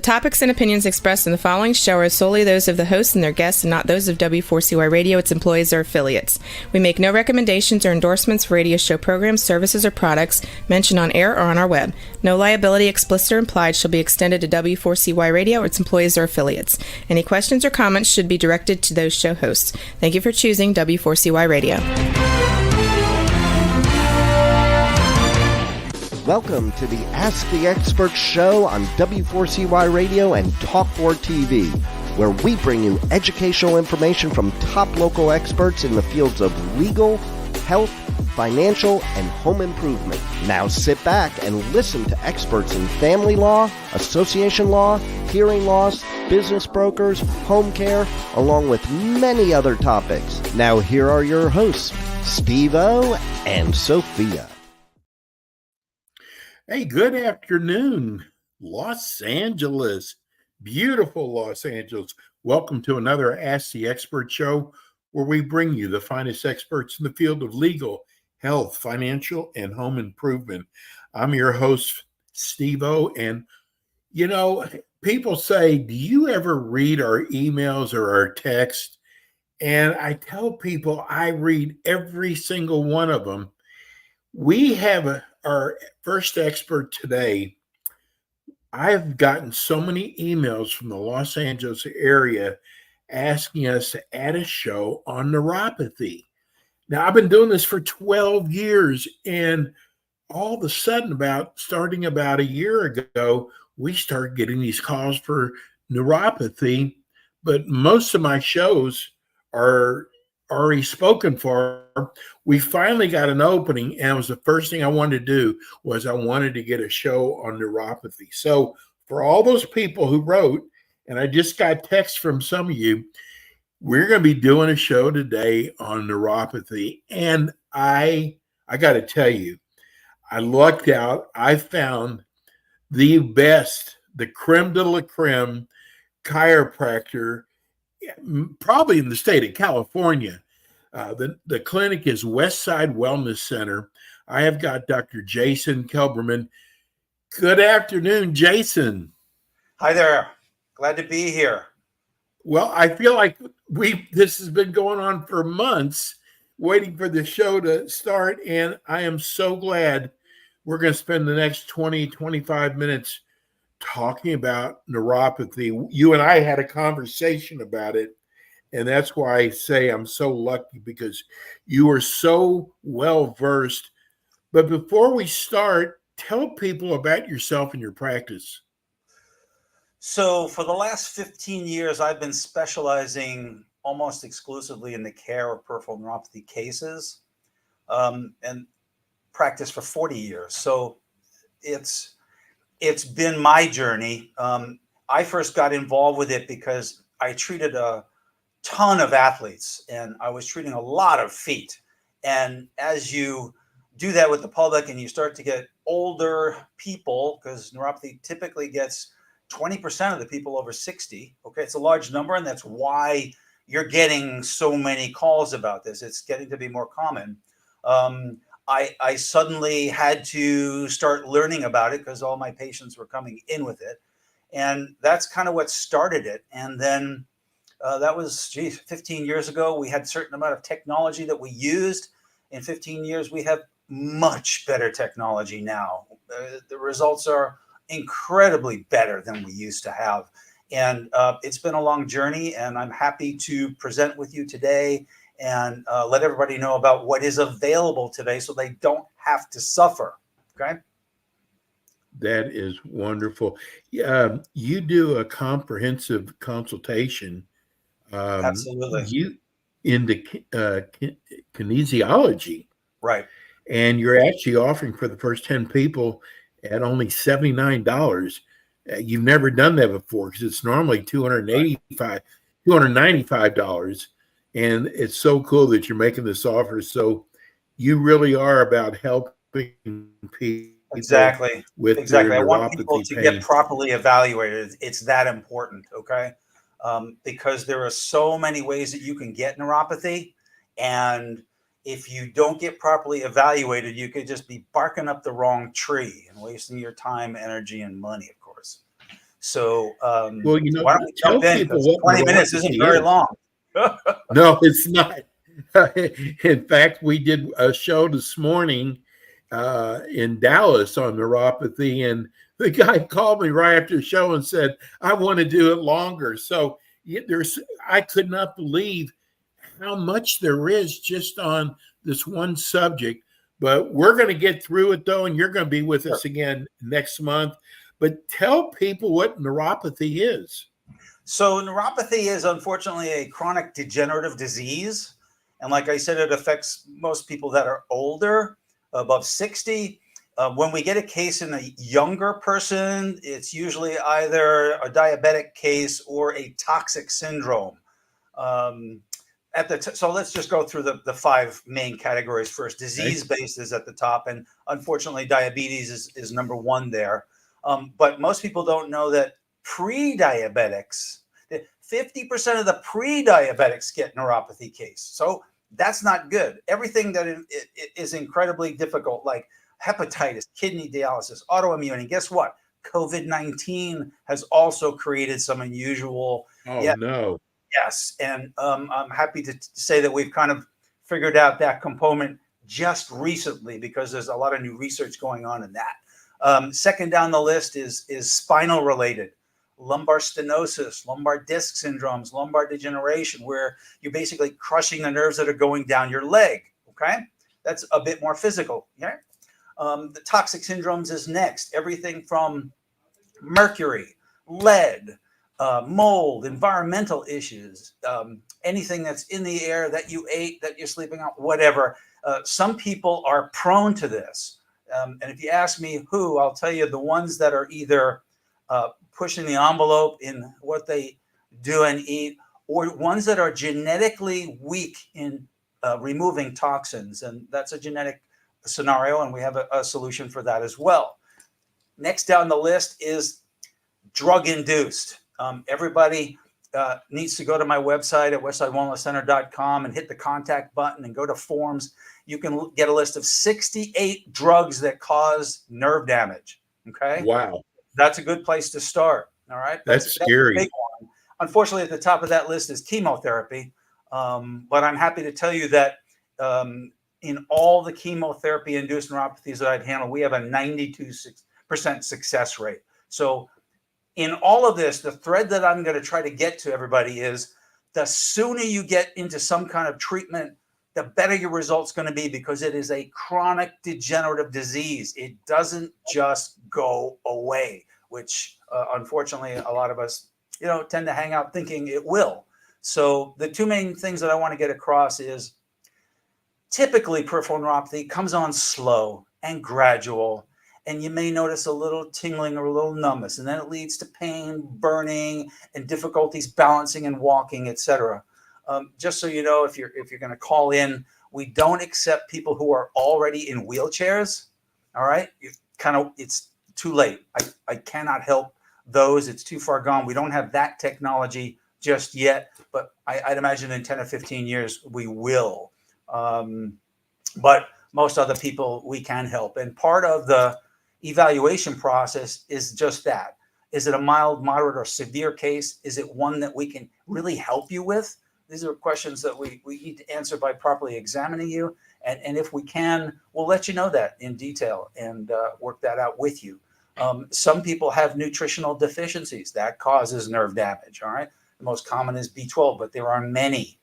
topics and opinions expressed in the following show are solely those of the hosts and their guests and not those of W4CY Radio, its employees, or affiliates. We make no recommendations or endorsements for radio show programs, services, or products mentioned on air or on our web. No liability, explicit or implied, shall be extended to W4CY Radio or its employees or affiliates. Any questions or comments should be directed to those show hosts. Thank you for choosing W4CY Radio. Welcome to the Ask the Expert show on W4CY Radio and Talk4 TV, where we bring you educational information from top local experts in the fields of legal, health, financial, and home improvement. Now sit back and listen to experts in family law, association law, hearing loss, business brokers, home care, along with many other topics. Now here are your hosts, Steve-O and Sophia. Hey, good afternoon, Los Angeles. Beautiful Los Angeles. Welcome to another Ask the Expert show where we bring you the finest experts in the field of legal, health, financial, and home improvement. I'm your host, Steve-O, and you know, people say, do you ever read our emails or our text? And I tell people I read every single one of them. We have our first expert today. I've gotten so many emails from the Los Angeles area asking us to add a show on neuropathy. Now, I've been doing this for 12 years, and all of a sudden, starting about a year ago, we started getting these calls for neuropathy, but most of my shows are already spoken for. We finally got an opening, and it was the first thing I wanted to do was I wanted to get a show on neuropathy. So for all those people who wrote, and I just got text from some of you, we're going to be doing a show today on neuropathy. And I got to tell you, I lucked out. I found the best, the creme de la creme chiropractor, probably in the state of California. The clinic is Westside Wellness Center. I have got Dr. Jason Kelberman. Good afternoon, Jason. Hi there. Glad to be here. Well, I feel like this has been going on for months, waiting for the show to start, and I am so glad we're going to spend the next 20, 25 minutes talking about neuropathy. You and I had a conversation about it, and that's why I say I'm so lucky because you are so well-versed. But before we start, tell people about yourself and your practice. So for the last 15 years, I've been specializing almost exclusively in the care of peripheral neuropathy cases, and practice for 40 years. So it's been my journey. I first got involved with it because I treated a ton of athletes, and I was treating a lot of feet. And as you do that with the public and you start to get older people, because neuropathy typically gets 20% of the people over 60. Okay, it's a large number, and that's why you're getting so many calls about this. It's getting to be more common. I suddenly had to start learning about it because all my patients were coming in with it. And that's kind of what started it. And then that was, 15 years ago. We had a certain amount of technology that we used. In 15 years, we have much better technology now. The results are incredibly better than we used to have. And it's been a long journey, and I'm happy to present with you today and let everybody know about what is available today so they don't have to suffer. Okay? That is wonderful. You do a comprehensive consultation. Absolutely. You into kinesiology. Right. And you're actually offering for the first 10 people at only $79. You've never done that before because it's normally $295. And it's so cool that you're making this offer. So you really are about helping people. Exactly. With exactly. I their want people neuropathy to pain. get properly evaluated. It's that important. Okay. Because there are so many ways that you can get neuropathy. And if you don't get properly evaluated, you could just be barking up the wrong tree and wasting your time, energy, and money, of course. So Well, why don't we tell jump in, people because what 20 minutes isn't neuropathy very is. long. No, it's not. In fact, we did a show this morning in Dallas on neuropathy, and the guy called me right after the show and said, "I want to do it longer." So I could not believe how much there is just on this one subject. But we're going to get through it though, and you're going to be with us again next month. But tell people what neuropathy is. So neuropathy is unfortunately a chronic degenerative disease. And like I said, it affects most people that are older, above 60. When we get a case in a younger person, it's usually either a diabetic case or a toxic syndrome. So let's just go through the five main categories first. Disease-based is at the top, and unfortunately, diabetes is number one there. But most people don't know that pre-diabetics, 50% of the pre-diabetics get neuropathy case. So that's not good. Everything that is incredibly difficult, like hepatitis, kidney dialysis, autoimmune, and guess what? COVID-19 has also created some unusual. Oh, no. Yes, and I'm happy to say that we've kind of figured out that component just recently, because there's a lot of new research going on in that. Second down the list is spinal related, lumbar stenosis, lumbar disc syndromes, lumbar degeneration, where you're basically crushing the nerves that are going down your leg. Okay, that's a bit more physical. Yeah. The toxic syndromes is next. Everything from mercury, lead, mold, environmental issues, anything that's in the air that you ate, that you're sleeping on, whatever. Some people are prone to this. And if you ask me who, I'll tell you the ones that are either pushing the envelope in what they do and eat, or ones that are genetically weak in removing toxins. And that's a genetic scenario, and we have a solution for that as well. Next down the list is drug-induced. Everybody needs to go to my website at westsidewellnesscenter.com and hit the contact button and go to forms. You can get a list of 68 drugs that cause nerve damage. Okay. Wow. That's a good place to start. All right. That's scary. A big one. Unfortunately, at the top of that list is chemotherapy. But I'm happy to tell you that in all the chemotherapy-induced neuropathies that I've handled, we have a 92% success rate. So in all of this, the thread that I'm going to try to get to everybody is the sooner you get into some kind of treatment, the better your result's going to be, because it is a chronic degenerative disease. It doesn't just go away, which unfortunately a lot of us, tend to hang out thinking it will. So the two main things that I want to get across is typically peripheral neuropathy comes on slow and gradual. And you may notice a little tingling or a little numbness, and then it leads to pain, burning, and difficulties balancing and walking, etc. Just so you know, if you're going to call in, we don't accept people who are already in wheelchairs. All right, it's too late. I cannot help those. It's too far gone. We don't have that technology just yet, but I'd imagine in 10 or 15 years we will. But most other people we can help, and part of the evaluation process is just that. Is it a mild, moderate, or severe case? Is it one that we can really help you with? These are questions that we need to answer by properly examining you. And if we can, we'll let you know that in detail and work that out with you. Some people have nutritional deficiencies that causes nerve damage. All right. The most common is B12, but there are many.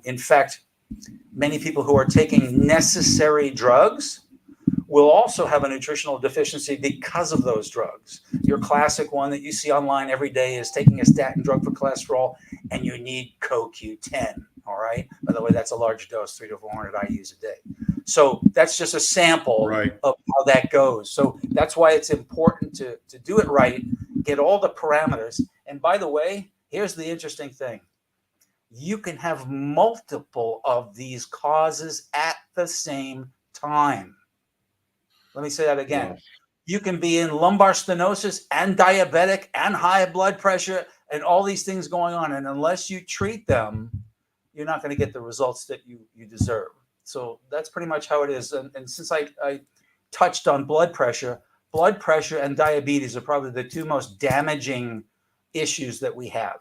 In fact, many people who are taking necessary drugs will also have a nutritional deficiency because of those drugs. Your classic one that you see online every day is taking a statin drug for cholesterol, and you need CoQ10. All right. By the way, that's a large dose, 300 to 400 IUs a day. So that's just a sample of how that goes. So that's why it's important to do it right, get all the parameters. And by the way, here's the interesting thing. You can have multiple of these causes at the same time. Let me say that again. Wow. You can be in lumbar stenosis and diabetic and high blood pressure and all these things going on. And unless you treat them, you're not going to get the results that you deserve. So that's pretty much how it is. And since I touched on blood pressure blood pressure and diabetes are probably the two most damaging issues that we have.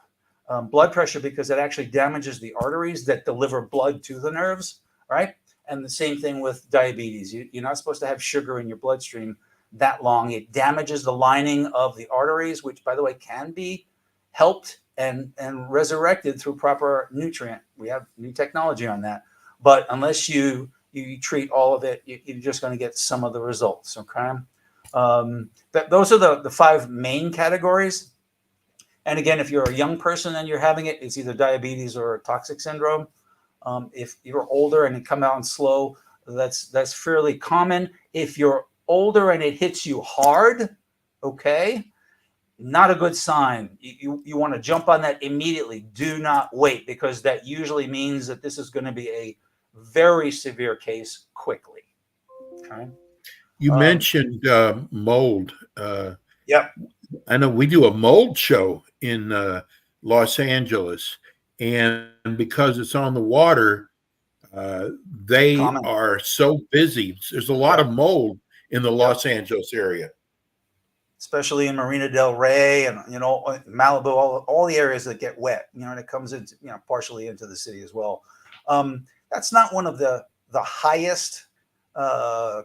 Blood pressure, because it actually damages the arteries that deliver blood to the nerves, right? And the same thing with diabetes. You're not supposed to have sugar in your bloodstream that long. It damages the lining of the arteries, which, by the way, can be helped and resurrected through proper nutrient. We have new technology on that. But unless you treat all of it, you're just going to get some of the results, okay? Those are the five main categories. And again, if you're a young person and you're having it, it's either diabetes or toxic syndrome. If you're older and it come out slow, that's fairly common. If you're older and it hits you hard, okay, not a good sign. You want to jump on that immediately. Do not wait, because that usually means that this is going to be a very severe case quickly. Okay. You mentioned mold. Yep. I know we do a mold show in Los Angeles, and because it's on the water, they are so busy. There's a lot of mold in the Los Angeles area, especially in Marina del Rey and Malibu, all the areas that get wet. And it comes into partially into the city as well. That's not one of the highest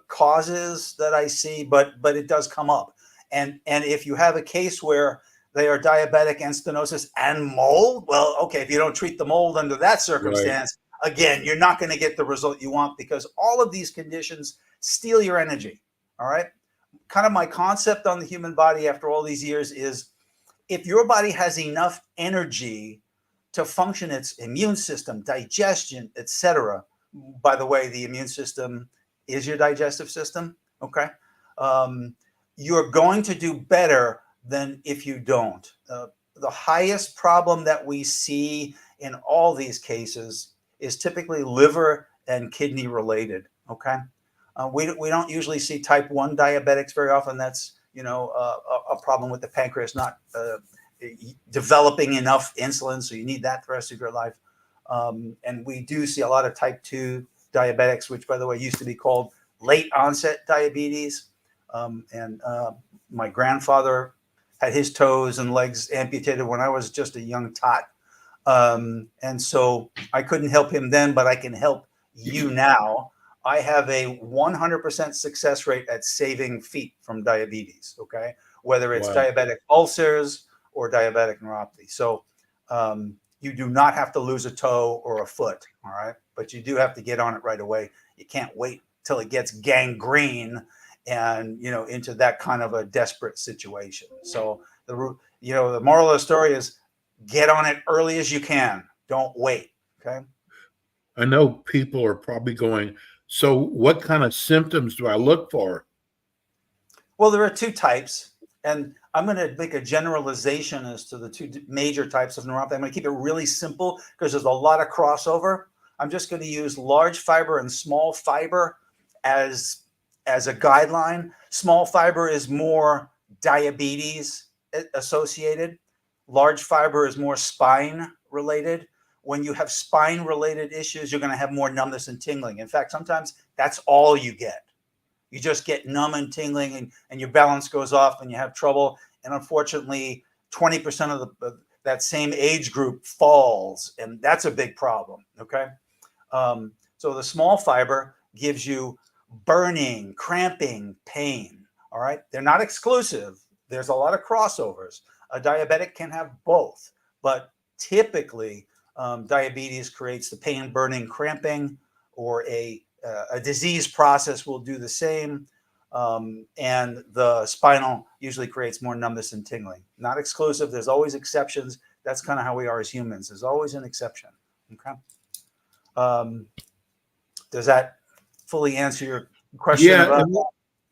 causes that I see, but it does come up. And if you have a case where they are diabetic and stenosis and mold, well, okay, if you don't treat the mold under that circumstance, again, you're not going to get the result you want, because all of these conditions steal your energy. All right. Kind of my concept on the human body after all these years is, if your body has enough energy to function its immune system, digestion, etc. By the way, the immune system is your digestive system. Okay. You're going to do better than if you don't. The highest problem that we see in all these cases is typically liver and kidney related. Okay. We don't usually see type 1 diabetics very often. That's, a problem with the pancreas not developing enough insulin. So you need that the rest of your life. And we do see a lot of type 2 diabetics, which, by the way, used to be called late onset diabetes. My grandfather had his toes and legs amputated when I was just a young tot. And so I couldn't help him then, but I can help you now. I have a 100% success rate at saving feet from diabetes, okay? Whether it's diabetic ulcers or diabetic neuropathy. So you do not have to lose a toe or a foot, all right? But you do have to get on it right away. You can't wait till it gets gangrene and, into that kind of a desperate situation. So the moral of the story is, get on it early as you can. Don't wait, okay? I know people are probably going, so what kind of symptoms do I look for? Well, there are two types, and I'm going to make a generalization as to the two major types of neuropathy. I'm going to keep it really simple because there's a lot of crossover. I'm just going to use large fiber and small fiber as a guideline. Small fiber is more diabetes associated. Large fiber is more spine related. When you have spine related issues, you're going to have more numbness and tingling. In fact, sometimes that's all you get. You just get numb and tingling, and your balance goes off and you have trouble. And unfortunately, 20% of that same age group falls, and that's a big problem. Okay. So the small fiber gives you burning, cramping, pain. All right. They're not exclusive. There's a lot of crossovers. A diabetic can have both, but typically diabetes creates the pain, burning, cramping, or a disease process will do the same. And the spinal usually creates more numbness and tingling. Not exclusive. There's always exceptions. That's kind of how we are as humans. There's always an exception. Okay. Does that fully answer your question? Yeah,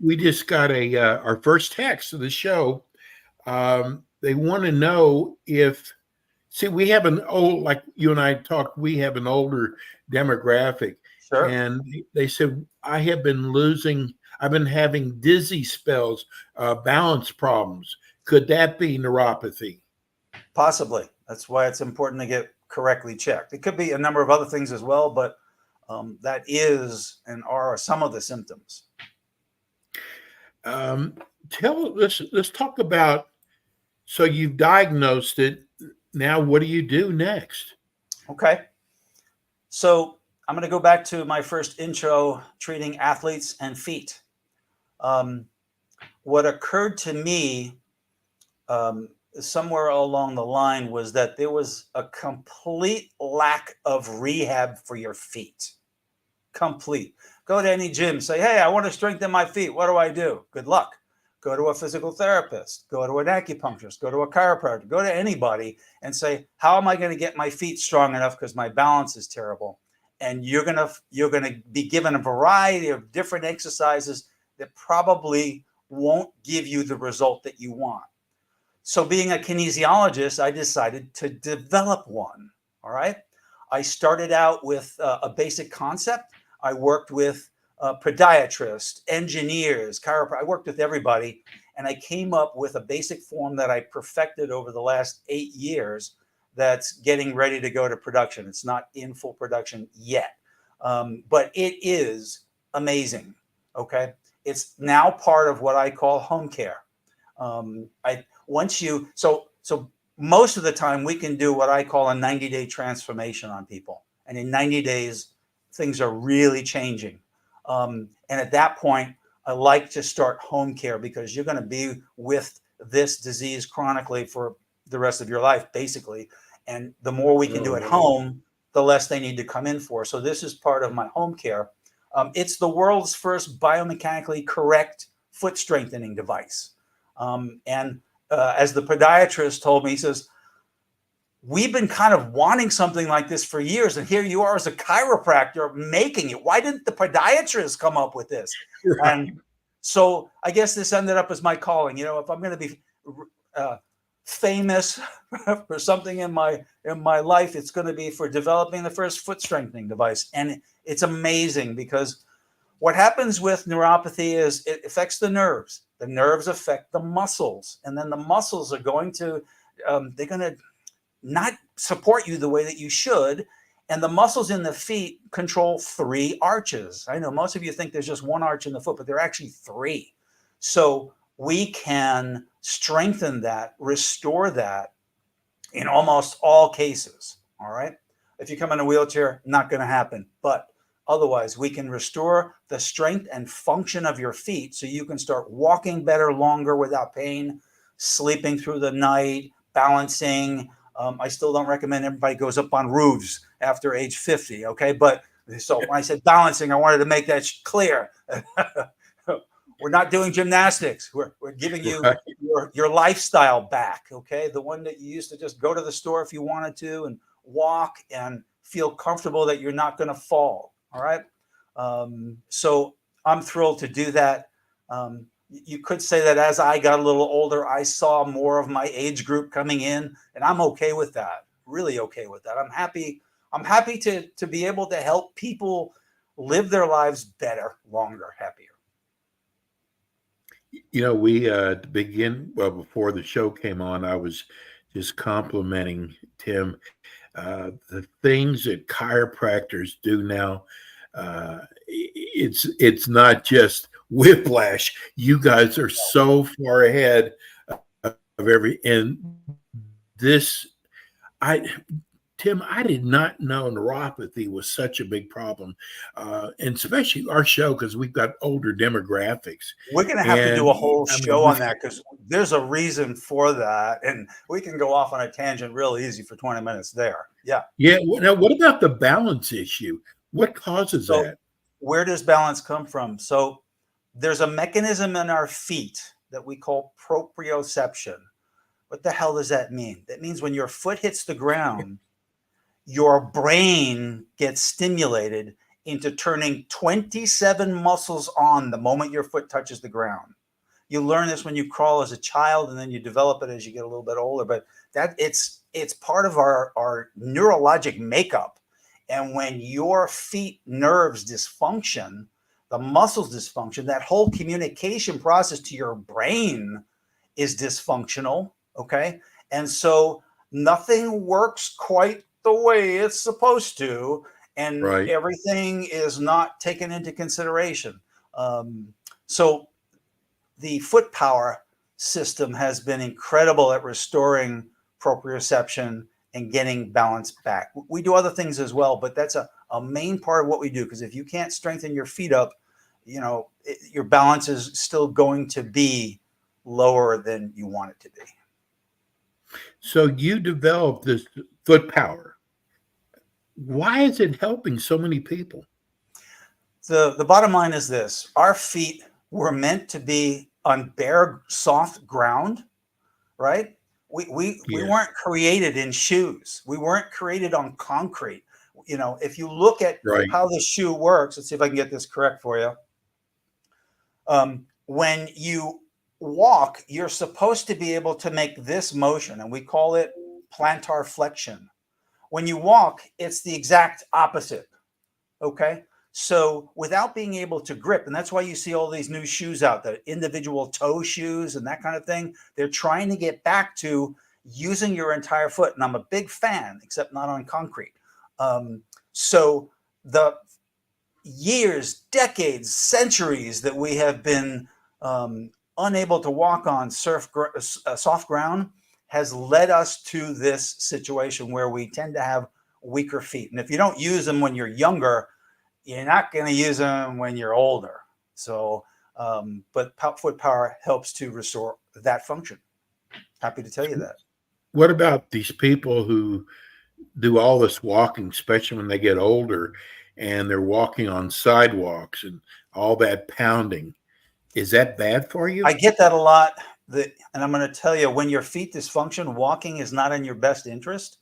we just got our first text of the show. They want to know if, we have an old, like you and I talked, we have an older demographic. Sure. And they said, I've been having dizzy spells, balance problems. Could that be neuropathy? Possibly. That's why it's important to get correctly checked. It could be a number of other things as well, but that is and are some of the symptoms. Um, let's talk about. So you've diagnosed it. Now, what do you do next? Okay. So I'm going to go back to my first intro, treating athletes and feet. Um, what occurred to me somewhere along the line was that there was a complete lack of rehab for your feet. Complete. Go to any gym, say, hey, I want to strengthen my feet. What do I do? Good luck. Go to a physical therapist, go to an acupuncturist, go to a chiropractor, go to anybody and say, how am I going to get my feet strong enough because my balance is terrible? And you're going to be given a variety of different exercises that probably won't give you the result that you want. So being a kinesiologist, I decided to develop one. All right. I started out with a basic concept. I worked with podiatrists, engineers, chiropractors. I worked with everybody. And I came up with a basic form that I perfected over the last 8 years that's getting ready to go to production. It's not in full production yet, but it is amazing. Okay. It's now part of what I call home care. So most of the time we can do what I call a 90-day transformation on people. And in 90 days, things are really changing. And at that point, I like to start home care because you're going to be with this disease chronically for the rest of your life, basically. And the more we can do at home, the less they need to come in for. So this is part of my home care. It's the world's first biomechanically correct foot strengthening device. As the podiatrist told me, he says, we've been kind of wanting something like this for years. And here you are as a chiropractor making it. Why didn't the podiatrist come up with this? And so I guess this ended up as my calling. You know, if I'm going to be famous for something in my life, it's going to be for developing the first foot strengthening device. And it's amazing because what happens with neuropathy is it affects the nerves. The nerves affect the muscles, and then the muscles are going to, they're going to not support you the way that you should. And the muscles in the feet control 3 arches. I know most of you think there's just 1 arch in the foot, but there are actually 3. So we can strengthen that, restore that in almost all cases. All right. If you come in a wheelchair, not going to happen, but otherwise, we can restore the strength and function of your feet so you can start walking better, longer without pain, sleeping through the night, balancing. I still don't recommend everybody goes up on roofs after age 50, okay? But so when I said balancing, I wanted to make that clear. We're not doing gymnastics. We're giving you your lifestyle back, okay? The one that you used to just go to the store if you wanted to and walk and feel comfortable that you're not going to fall. All right. So I'm thrilled to do that. You could say that as I got a little older, I saw more of my age group coming in, and I'm okay with that. Really okay with that. I'm happy to be able to help people live their lives better, longer, happier. You know, we before the show came on, I was just complimenting Tim. The things that chiropractors do now, it's not just whiplash. You guys are so far ahead of and this. Tim, I did not know neuropathy was such a big problem, and especially our show because we've got older demographics. We're going to have to do a whole show on that because there's a reason for that, and we can go off on a tangent real easy for 20 minutes there. Yeah. Yeah. Now, what about the balance issue? What causes that? Where does balance come from? So there's a mechanism in our feet that we call proprioception. What the hell does that mean? That means when your foot hits the ground, your brain gets stimulated into turning 27 muscles on the moment your foot touches the ground. You learn this when you crawl as a child, and then you develop it as you get a little bit older. But that it's part of our neurologic makeup. And when your feet nerves dysfunction, the muscles dysfunction, that whole communication process to your brain is dysfunctional. Okay. And so nothing works quite the way it's supposed to, and everything is not taken into consideration. So the foot power system has been incredible at restoring proprioception and getting balance back. We do other things as well, but that's a main part of what we do, because if you can't strengthen your feet up, your balance is still going to be lower than you want it to be. So you developed this foot power. Why is it helping so many people? The bottom line is this: our feet were meant to be on bare, soft ground, right? We weren't created in shoes. We weren't created on concrete. If you look at how the shoe works, let's see if I can get this correct for you. When you walk, you're supposed to be able to make this motion, and we call it plantar flexion. When you walk, it's the exact opposite. Okay. So without being able to grip, and that's why you see all these new shoes out there, individual toe shoes and that kind of thing, they're trying to get back to using your entire foot. And I'm a big fan, except not on concrete. So the years, decades, centuries that we have been unable to walk on soft ground has led us to this situation where we tend to have weaker feet. And if you don't use them when you're younger, you're not going to use them when you're older. So, but foot power helps to restore that function. Happy to tell you that. What about these people who do all this walking, especially when they get older, and they're walking on sidewalks and all that pounding? Is that bad for you? I get that a lot. And I'm going to tell you, when your feet dysfunction, walking is not in your best interest.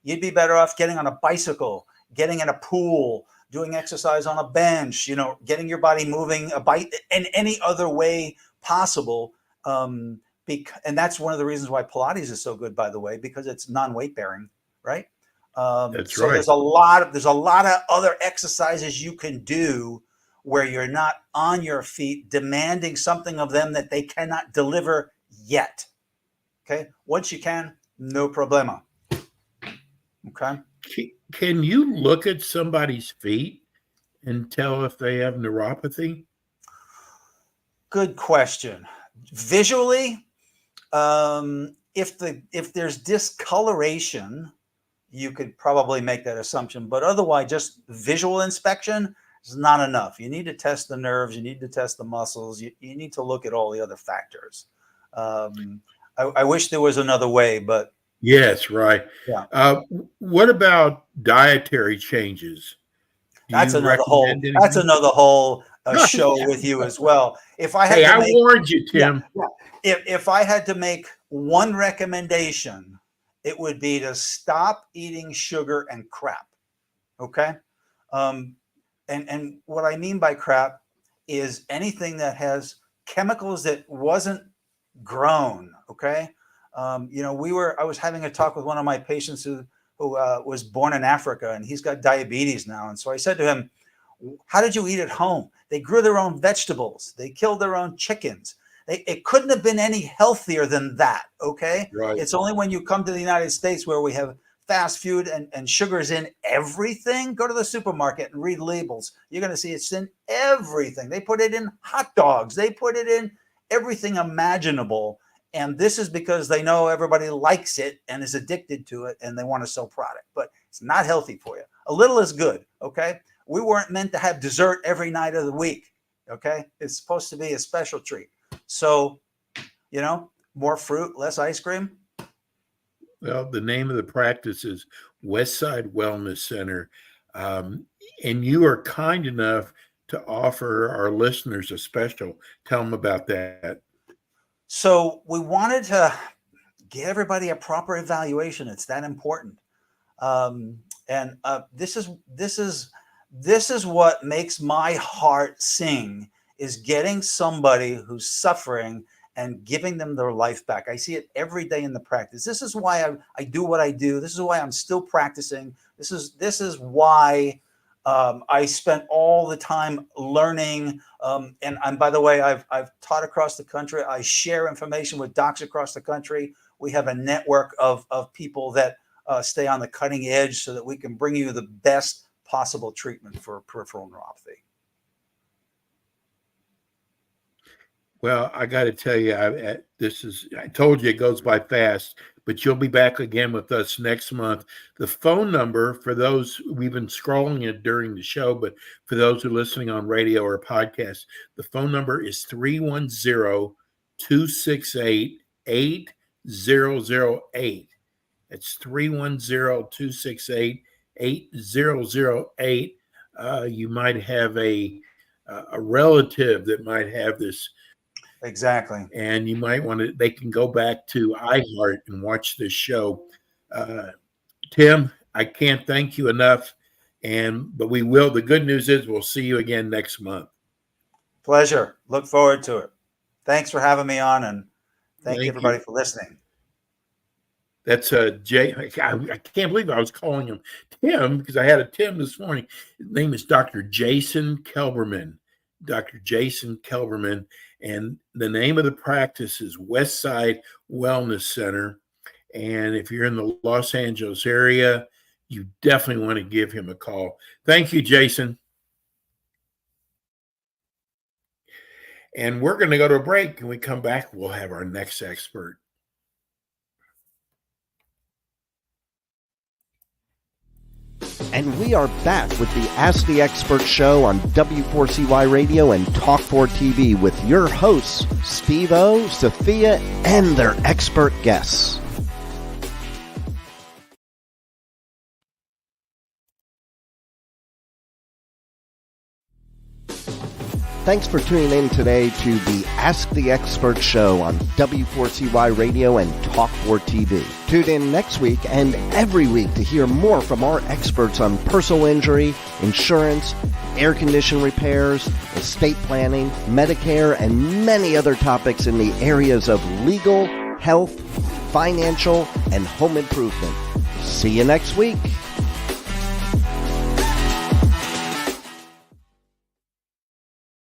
You'd be better off getting on a bicycle, getting in a pool, doing exercise on a bench, getting your body moving a bike in any other way possible. And that's one of the reasons why Pilates is so good, by the way, because it's non-weight bearing, right? That's so right. There's a lot of other exercises you can do where you're not on your feet demanding something of them that they cannot deliver yet. Okay. Once you can, no problema. Okay. Can you look at somebody's feet and tell if they have neuropathy? Good question. Visually, if there's discoloration, you could probably make that assumption. But otherwise, just visual inspection is not enough. You need to test the nerves. You need to test the muscles. You need to look at all the other factors. I wish there was another way, but yes, right. Yeah. What about dietary changes? That's another whole show with you as well. If I had I warned you, Tim. If I had to make one recommendation, it would be to stop eating sugar and crap. Okay. And what I mean by crap is anything that has chemicals that wasn't grown. Okay. I was having a talk with one of my patients who was born in Africa, and he's got diabetes now. And so I said to him, how did you eat at home? They grew their own vegetables. They killed their own chickens. It couldn't have been any healthier than that. Okay. Right. It's only when you come to the United States where we have fast food and sugars in everything. Go to the supermarket and read labels. You're going to see it's in everything. They put it in hot dogs. They put it in everything imaginable. And this is because they know everybody likes it and is addicted to it, and they want to sell product, but it's not healthy for you. A little is good. Okay. We weren't meant to have dessert every night of the week. Okay. It's supposed to be a special treat. So, more fruit, less ice cream. Well, the name of the practice is Westside Wellness Center. And you are kind enough to offer our listeners a special. Tell them about that. So we wanted to give everybody a proper evaluation. It's that important. This is what makes my heart sing, is getting somebody who's suffering and giving them their life back. I see it every day in the practice. This is why I do what I do. This is why I'm still practicing. This is why I spent all the time learning. And by the way, I've taught across the country. I share information with docs across the country. We have a network of people that stay on the cutting edge so that we can bring you the best possible treatment for peripheral neuropathy. Well, I got to tell you, I told you it goes by fast, but you'll be back again with us next month. The phone number for those, we've been scrolling it during the show, but for those who are listening on radio or podcast, the phone number is 310-268-8008. It's 310-268-8008. You might have a relative that might have this. Exactly. And you might want to, they can go back to iHeart and watch this show. Tim, I can't thank you enough. But we will. The good news is we'll see you again next month. Pleasure. Look forward to it. Thanks for having me on, and thank you everybody for listening. That's Jay. I can't believe I was calling him Tim because I had a Tim this morning. His name is Dr. Jason Kelberman. Dr. Jason Kelberman. And the name of the practice is Westside Wellness Center. And if you're in the Los Angeles area, you definitely want to give him a call. Thank you, Jason. And we're going to go to a break. When we come back, we'll have our next expert. And we are back with the Ask the Expert show on W4CY Radio and Talk4TV with your hosts, Steve-O, Sophia, and their expert guests. Thanks for tuning in today to the Ask the Expert show on W4CY Radio and Talk4TV. Tune in next week and every week to hear more from our experts on personal injury, insurance, air condition repairs, estate planning, Medicare, and many other topics in the areas of legal, health, financial, and home improvement. See you next week.